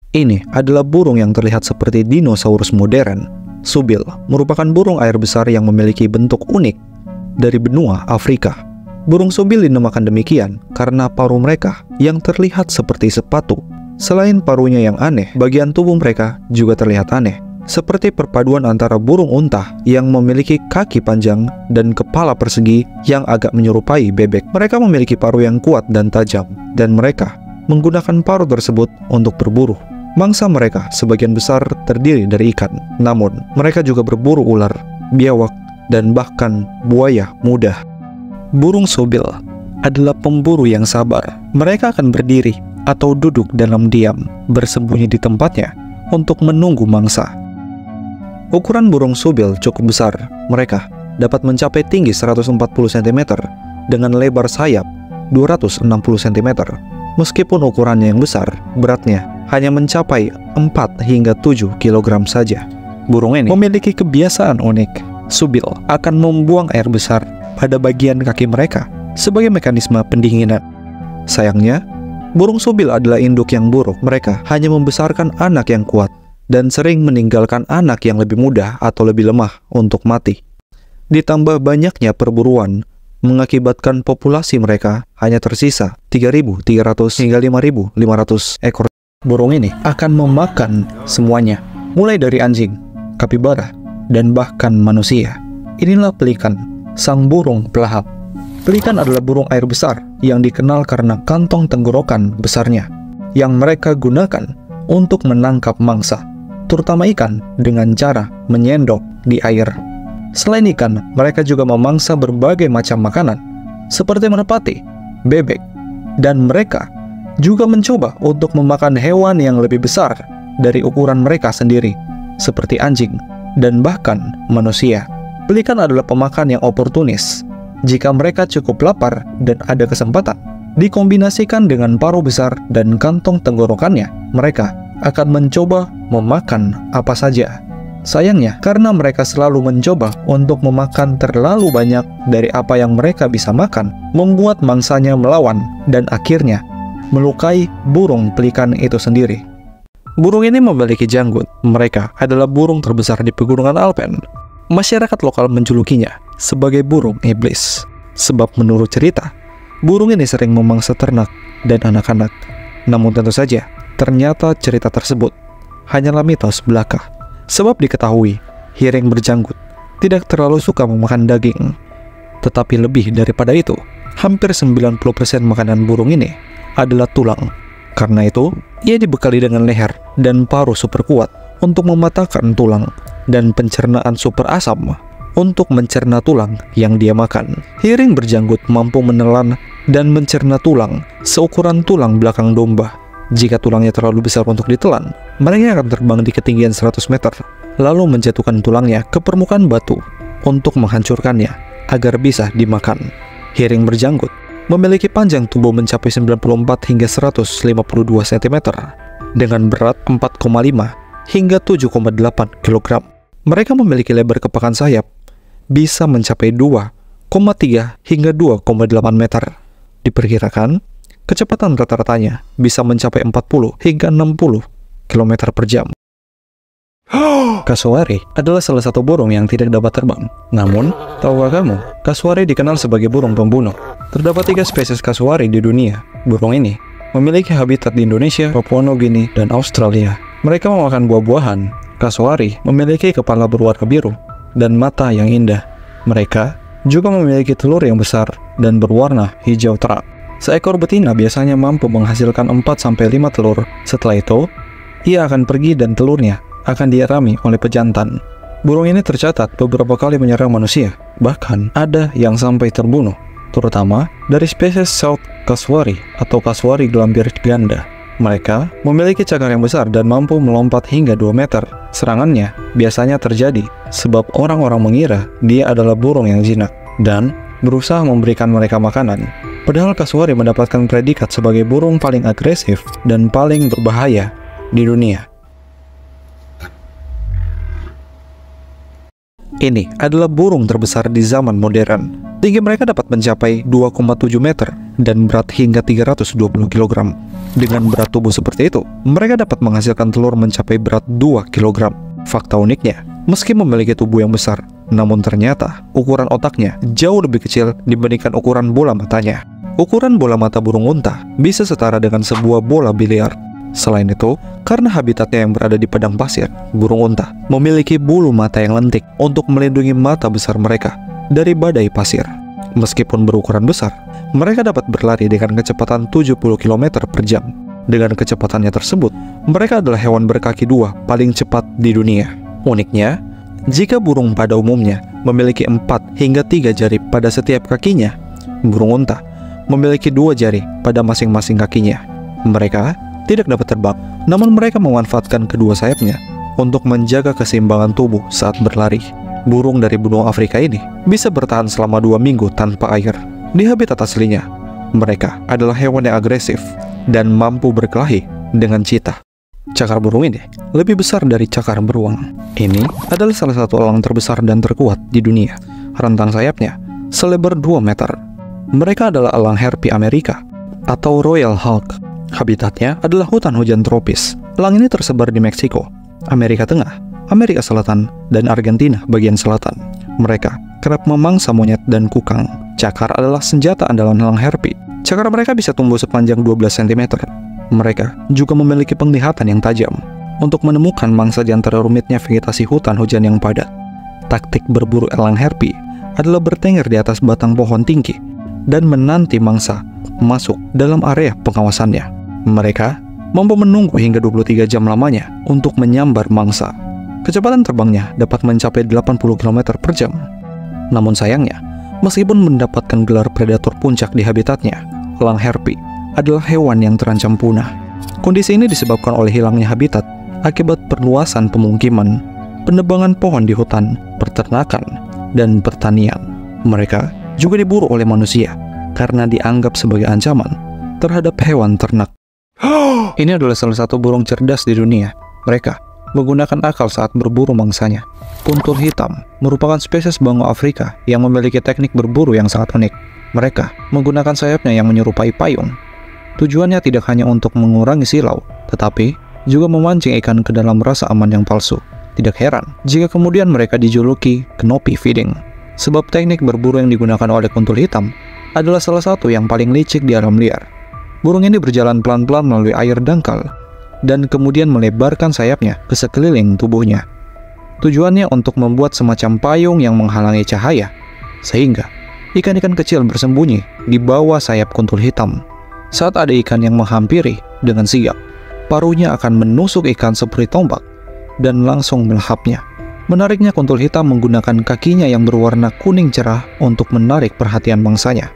Ini adalah burung yang terlihat seperti dinosaurus modern. Subil merupakan burung air besar yang memiliki bentuk unik dari benua Afrika. Burung subil dinamakan demikian karena paruh mereka yang terlihat seperti sepatu. Selain paruhnya yang aneh, bagian tubuh mereka juga terlihat aneh, seperti perpaduan antara burung unta yang memiliki kaki panjang dan kepala persegi yang agak menyerupai bebek. Mereka memiliki paruh yang kuat dan tajam, dan mereka menggunakan paruh tersebut untuk berburu. Mangsa mereka sebagian besar terdiri dari ikan, namun mereka juga berburu ular, biawak, dan bahkan buaya muda. Burung subil adalah pemburu yang sabar. Mereka akan berdiri atau duduk dalam diam, bersembunyi di tempatnya untuk menunggu mangsa. Ukuran burung subil cukup besar. Mereka dapat mencapai tinggi 140 cm dengan lebar sayap 260 cm. Meskipun ukurannya yang besar, beratnya hanya mencapai 4 hingga 7 kg saja. Burung ini memiliki kebiasaan unik. Subil akan membuang air besar pada bagian kaki mereka sebagai mekanisme pendinginan. Sayangnya, burung subil adalah induk yang buruk. Mereka hanya membesarkan anak yang kuat dan sering meninggalkan anak yang lebih muda atau lebih lemah untuk mati. Ditambah banyaknya perburuan mengakibatkan populasi mereka hanya tersisa 3.300 hingga 5.500 ekor. Burung ini akan memakan semuanya, mulai dari anjing, kapibara, dan bahkan manusia. Inilah pelikan, sang burung pelahap. Pelikan adalah burung air besar yang dikenal karena kantong tenggorokan besarnya yang mereka gunakan untuk menangkap mangsa, terutama ikan, dengan cara menyendok di air. Selain ikan, mereka juga memangsa berbagai macam makanan seperti merpati, bebek, dan mereka juga mencoba untuk memakan hewan yang lebih besar dari ukuran mereka sendiri, seperti anjing dan bahkan manusia. Pelikan adalah pemakan yang oportunis. Jika mereka cukup lapar dan ada kesempatan, dikombinasikan dengan paruh besar dan kantong tenggorokannya, mereka akan mencoba memakan apa saja. Sayangnya, karena mereka selalu mencoba untuk memakan terlalu banyak dari apa yang mereka bisa makan, membuat mangsanya melawan dan akhirnya melukai burung pelikan itu sendiri. Burung ini memiliki janggut. Mereka adalah burung terbesar di pegunungan Alpen. Masyarakat lokal menjulukinya sebagai burung iblis, sebab menurut cerita, burung ini sering memangsa ternak dan anak-anak. Namun tentu saja, ternyata cerita tersebut hanyalah mitos belaka, sebab diketahui hiring berjanggut tidak terlalu suka memakan daging. Tetapi lebih daripada itu, hampir 90% makanan burung ini adalah tulang. Karena itu, ia dibekali dengan leher dan paruh super kuat untuk mematahkan tulang dan pencernaan super asam untuk mencerna tulang yang dia makan. Hiring berjanggut mampu menelan dan mencerna tulang seukuran tulang belakang domba. Jika tulangnya terlalu besar untuk ditelan, mereka akan terbang di ketinggian 100 meter, lalu menjatuhkan tulangnya ke permukaan batu untuk menghancurkannya agar bisa dimakan. Hiring berjanggut memiliki panjang tubuh mencapai 94 hingga 152 cm dengan berat 4,5 hingga 7,8 kg. Mereka memiliki lebar kepakan sayap bisa mencapai 2,3 hingga 2,8 meter. Diperkirakan, kecepatan rata-ratanya bisa mencapai 40 hingga 60 km per jam. Kasuari adalah salah satu burung yang tidak dapat terbang. Namun, tahukah kamu, kasuari dikenal sebagai burung pembunuh. Terdapat 3 spesies kasuari di dunia. Burung ini memiliki habitat di Indonesia, Papua Nugini, dan Australia. Mereka memakan buah-buahan. Kasuari memiliki kepala berwarna biru dan mata yang indah. Mereka juga memiliki telur yang besar dan berwarna hijau terang. Seekor betina biasanya mampu menghasilkan 4-5 telur. Setelah itu, ia akan pergi dan telurnya akan diarami oleh pejantan. Burung ini tercatat beberapa kali menyerang manusia, bahkan ada yang sampai terbunuh, terutama dari spesies South Kasuari atau kasuari gelambir ganda. Mereka memiliki cakar yang besar dan mampu melompat hingga 2 meter. Serangannya biasanya terjadi sebab orang-orang mengira dia adalah burung yang jinak dan berusaha memberikan mereka makanan. Padahal kasuari mendapatkan predikat sebagai burung paling agresif dan paling berbahaya di dunia. Ini adalah burung terbesar di zaman modern. Tinggi mereka dapat mencapai 2,7 meter dan berat hingga 320 kg. Dengan berat tubuh seperti itu, mereka dapat menghasilkan telur mencapai berat 2 kg. Fakta uniknya, meski memiliki tubuh yang besar, namun ternyata ukuran otaknya jauh lebih kecil dibandingkan ukuran bola matanya. Ukuran bola mata burung unta bisa setara dengan sebuah bola biliar. Selain itu, karena habitatnya yang berada di padang pasir, burung unta memiliki bulu mata yang lentik untuk melindungi mata besar mereka dari badai pasir. Meskipun berukuran besar, mereka dapat berlari dengan kecepatan 70 km per jam. Dengan kecepatannya tersebut, mereka adalah hewan berkaki dua paling cepat di dunia. Uniknya, jika burung pada umumnya memiliki 4 hingga 3 jari pada setiap kakinya, burung unta memiliki 2 jari pada masing-masing kakinya. Mereka tidak dapat terbang, namun mereka memanfaatkan kedua sayapnya untuk menjaga keseimbangan tubuh saat berlari. Burung dari benua Afrika ini bisa bertahan selama 2 minggu tanpa air. Di habitat aslinya, mereka adalah hewan yang agresif dan mampu berkelahi dengan cheetah. Cakar burung ini lebih besar dari cakar beruang. Ini adalah salah satu elang terbesar dan terkuat di dunia. Rentang sayapnya selebar 2 meter. Mereka adalah elang Harpy Amerika atau Royal Hawk. Habitatnya adalah hutan hujan tropis. Elang ini tersebar di Meksiko, Amerika Tengah, Amerika Selatan, dan Argentina bagian selatan. Mereka kerap memangsa monyet dan kukang. Cakar adalah senjata andalan elang Harpy. Cakar mereka bisa tumbuh sepanjang 12 cm. Mereka juga memiliki penglihatan yang tajam untuk menemukan mangsa di antara rumitnya vegetasi hutan hujan yang padat. Taktik berburu elang Harpy adalah bertengger di atas batang pohon tinggi dan menanti mangsa masuk dalam area pengawasannya. Mereka mampu menunggu hingga 23 jam lamanya untuk menyambar mangsa. Kecepatan terbangnya dapat mencapai 80 km per jam. Namun sayangnya, meskipun mendapatkan gelar predator puncak di habitatnya, elang Harpy adalah hewan yang terancam punah. Kondisi ini disebabkan oleh hilangnya habitat akibat perluasan pemukiman, penebangan pohon di hutan, peternakan, dan pertanian. Mereka juga diburu oleh manusia karena dianggap sebagai ancaman terhadap hewan ternak. Ini adalah salah satu burung cerdas di dunia. Mereka menggunakan akal saat berburu mangsanya. Kuntul hitam merupakan spesies bangau Afrika yang memiliki teknik berburu yang sangat unik. Mereka menggunakan sayapnya yang menyerupai payung. Tujuannya tidak hanya untuk mengurangi silau, tetapi juga memancing ikan ke dalam rasa aman yang palsu. Tidak heran jika kemudian mereka dijuluki canopy feeding, sebab teknik berburu yang digunakan oleh kuntul hitam adalah salah satu yang paling licik di alam liar. Burung ini berjalan pelan-pelan melalui air dangkal dan kemudian melebarkan sayapnya ke sekeliling tubuhnya. Tujuannya untuk membuat semacam payung yang menghalangi cahaya, sehingga ikan-ikan kecil bersembunyi di bawah sayap kuntul hitam. Saat ada ikan yang menghampiri dengan sigap, paruhnya akan menusuk ikan seperti tombak dan langsung melahapnya. Menariknya, kuntul hitam menggunakan kakinya yang berwarna kuning cerah untuk menarik perhatian mangsanya.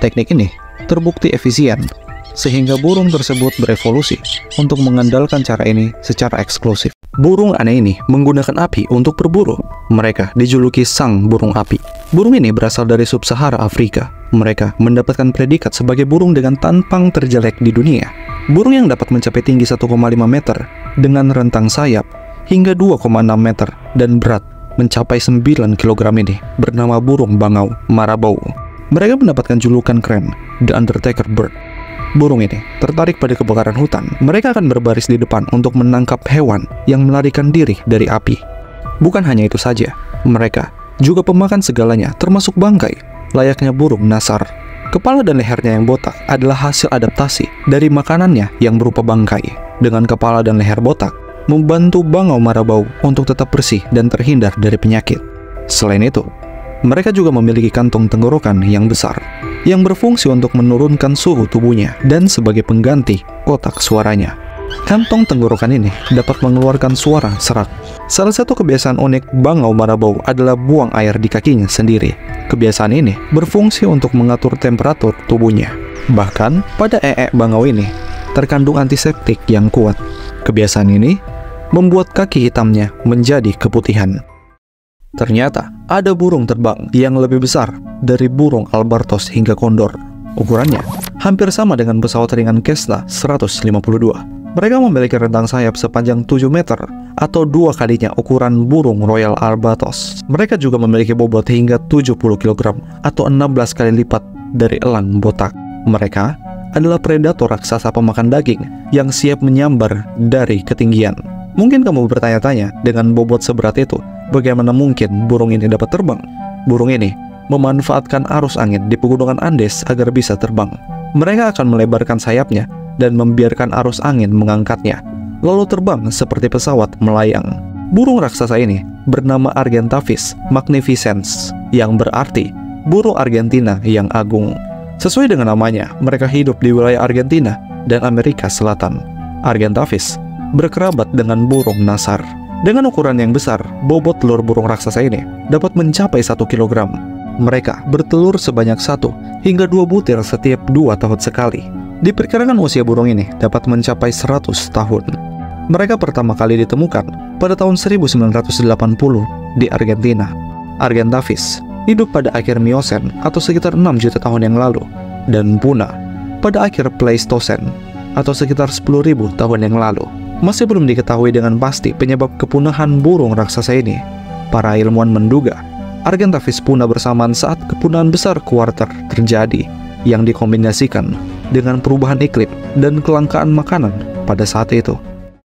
Teknik ini terbukti efisien, sehingga burung tersebut berevolusi untuk mengandalkan cara ini secara eksklusif. Burung aneh ini menggunakan api untuk berburu. Mereka dijuluki sang burung api. Burung ini berasal dari sub-Sahara Afrika. Mereka mendapatkan predikat sebagai burung dengan tampang terjelek di dunia. Burung yang dapat mencapai tinggi 1,5 meter dengan rentang sayap hingga 2,6 meter dan berat mencapai 9 kg ini bernama burung bangau marabou. Mereka mendapatkan julukan keren, The Undertaker Bird. Burung ini tertarik pada kebakaran hutan. Mereka akan berbaris di depan untuk menangkap hewan yang melarikan diri dari api. Bukan hanya itu saja, mereka juga pemakan segalanya, termasuk bangkai, layaknya burung nasar. Kepala dan lehernya yang botak adalah hasil adaptasi dari makanannya yang berupa bangkai. Dengan kepala dan leher botak, membantu bangau marabou untuk tetap bersih dan terhindar dari penyakit. Selain itu, mereka juga memiliki kantong tenggorokan yang besar, yang berfungsi untuk menurunkan suhu tubuhnya dan sebagai pengganti kotak suaranya. Kantong tenggorokan ini dapat mengeluarkan suara serak. Salah satu kebiasaan unik bangau marabou adalah buang air di kakinya sendiri. Kebiasaan ini berfungsi untuk mengatur temperatur tubuhnya. Bahkan pada bangau ini terkandung antiseptik yang kuat. Kebiasaan ini membuat kaki hitamnya menjadi keputihan. Ternyata ada burung terbang yang lebih besar dari burung albatros hingga kondor. Ukurannya hampir sama dengan pesawat ringan Cessna 152. Mereka memiliki rentang sayap sepanjang 7 meter atau 2 kalinya ukuran burung Royal Albatros. Mereka juga memiliki bobot hingga 70 kg atau 16 kali lipat dari elang botak. Mereka adalah predator raksasa pemakan daging yang siap menyambar dari ketinggian. Mungkin kamu bertanya-tanya, dengan bobot seberat itu, bagaimana mungkin burung ini dapat terbang? Burung ini memanfaatkan arus angin di pegunungan Andes agar bisa terbang. Mereka akan melebarkan sayapnya dan membiarkan arus angin mengangkatnya, lalu terbang seperti pesawat melayang. Burung raksasa ini bernama Argentavis magnificens, yang berarti burung Argentina yang agung. Sesuai dengan namanya, mereka hidup di wilayah Argentina dan Amerika Selatan. Argentavis berkerabat dengan burung nasar. Dengan ukuran yang besar, bobot telur burung raksasa ini dapat mencapai 1 kg. Mereka bertelur sebanyak 1 hingga 2 butir setiap 2 tahun sekali. Diperkirakan usia burung ini dapat mencapai 100 tahun. Mereka pertama kali ditemukan pada tahun 1980 di Argentina. Argentavis hidup pada akhir Miosen atau sekitar 6 juta tahun yang lalu, dan punah pada akhir Pleistosen atau sekitar 10.000 tahun yang lalu. Masih belum diketahui dengan pasti penyebab kepunahan burung raksasa ini. Para ilmuwan menduga Argentavis punah bersamaan saat kepunahan besar kuarter terjadi, yang dikombinasikan dengan perubahan iklim dan kelangkaan makanan pada saat itu.